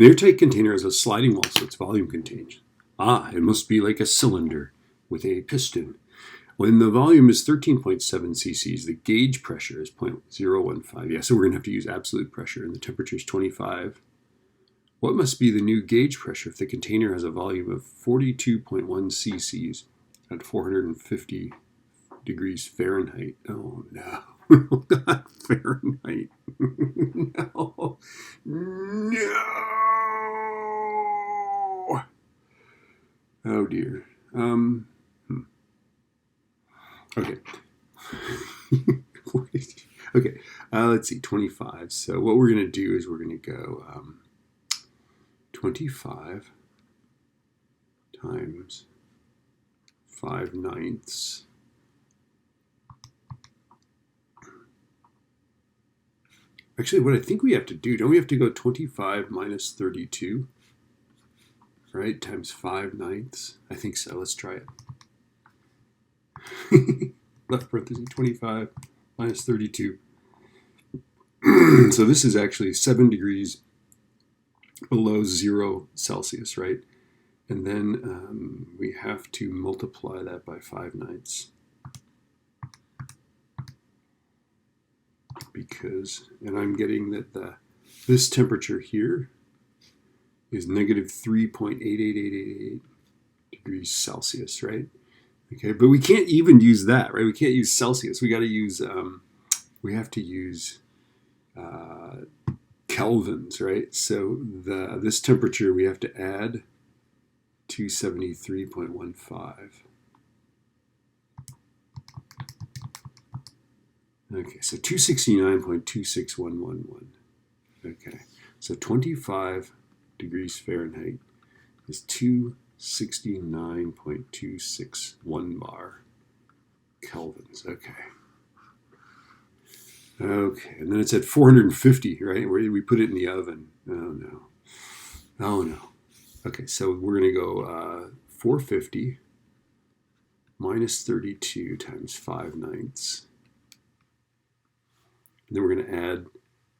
An airtight container has a sliding wall, so its volume contained. It must be like a cylinder with a piston. When the volume is 13.7 cc's, the gauge pressure is 0.015. Yeah, so we're going to have to use absolute pressure, and the temperature is 25. What must be the new gauge pressure if the container has a volume of 42.1 cc's at 450 degrees Fahrenheit? Oh, no. Oh, God, Fahrenheit. No. No. Oh, dear. Okay. Okay, let's see, 25. So what we're going to do is we're going to go 25 times 5/9. Actually, what I think we have to do, don't we have to go 25 minus 32, right, times 5/9? I think so. Let's try it. Left parenthesis, 25 minus 32. So this is actually 7 degrees below 0 Celsius, right? And then we have to multiply that by 5/9. Because, and I'm getting that this temperature here is negative 3.88888 degrees Celsius, right? Okay, but we can't even use that, right? We can't use Celsius. We got to use, we have to use kelvins, right? So this temperature we have to add 273.15. Okay, so 269.26111. Okay, so 25 degrees Fahrenheit is 269.261 bar kelvins. Okay. Okay, and then it's at 450, right? Where we put it in the oven. Oh, no. Oh, no. Okay, so we're going to go 450 minus 32 times 5/9. And then we're going to add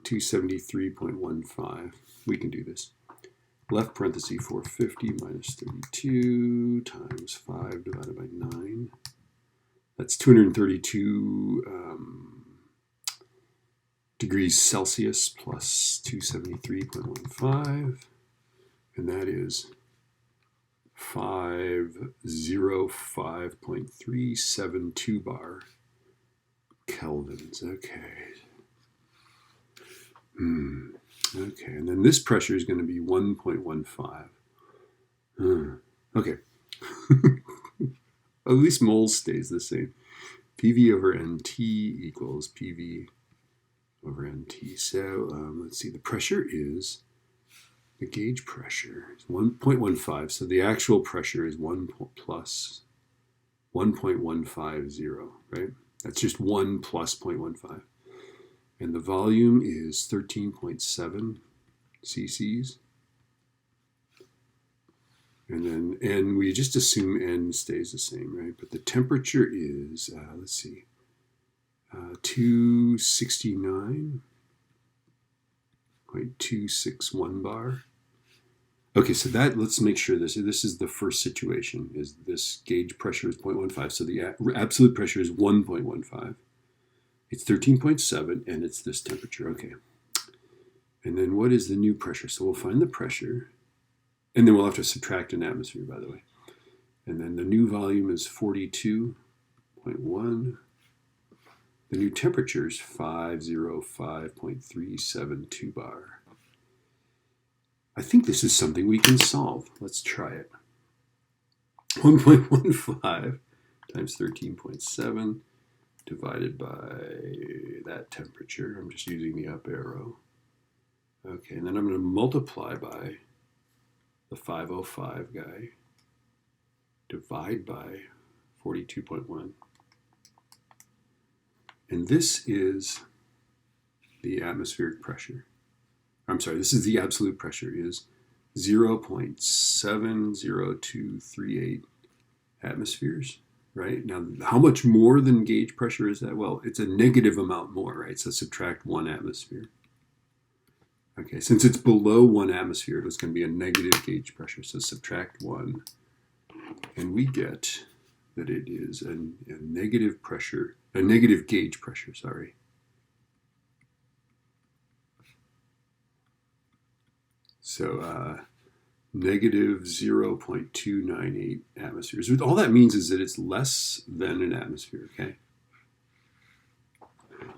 273.15. We can do this. Left parenthesis, 450 minus 32 times 5 divided by 9. That's 232 degrees Celsius plus 273.15. And that is 505.372 bar kelvins. Okay. Okay, and then this pressure is going to be 1.15. Okay. At least moles stays the same. PV over NT equals PV over NT. So let's see, the pressure is, the gauge pressure is 1.15. So the actual pressure is 1 plus 1.150, right? That's just 1 plus 0.15. And the volume is 13.7 cc's. And we just assume N stays the same, right? But the temperature is, let's see, 269.261 bar. Okay, so let's make sure this is the first situation, is this gauge pressure is 0.15. So the absolute pressure is 1.15. It's 13.7, and it's this temperature. Okay. And then what is the new pressure? So we'll find the pressure, and then we'll have to subtract an atmosphere, by the way. And then the new volume is 42.1. The new temperature is 505.372 bar. I think this is something we can solve. Let's try it. 1.15 times 13.7 divided by that temperature. I'm just using the up arrow. Okay, and then I'm going to multiply by the 505 guy, divide by 42.1. And this is the atmospheric pressure. I'm sorry, this is the absolute pressure, is 0.70238 atmospheres, right? Now, how much more than gauge pressure is that? Well, it's a negative amount more, right? So subtract 1 atmosphere. Okay, since it's below 1 atmosphere, it's going to be a negative gauge pressure. So subtract 1, and we get that it is a negative pressure, a negative gauge pressure, sorry. So negative 0.298 atmospheres. All that means is that it's less than an atmosphere, okay?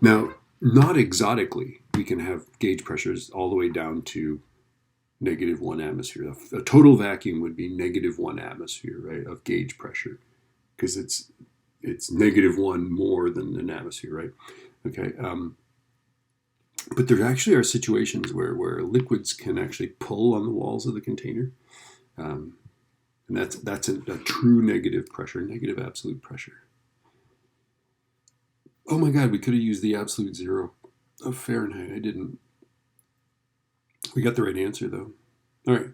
Now, not exotically, we can have gauge pressures all the way down to negative 1 atmosphere. A total vacuum would be negative 1 atmosphere, right, of gauge pressure, because it's negative 1 more than an atmosphere, right? Okay. But there actually are situations where liquids can actually pull on the walls of the container. And that's a true negative pressure, negative absolute pressure. Oh my God, we could have used the absolute zero of Fahrenheit. I didn't. We got the right answer, though. All right.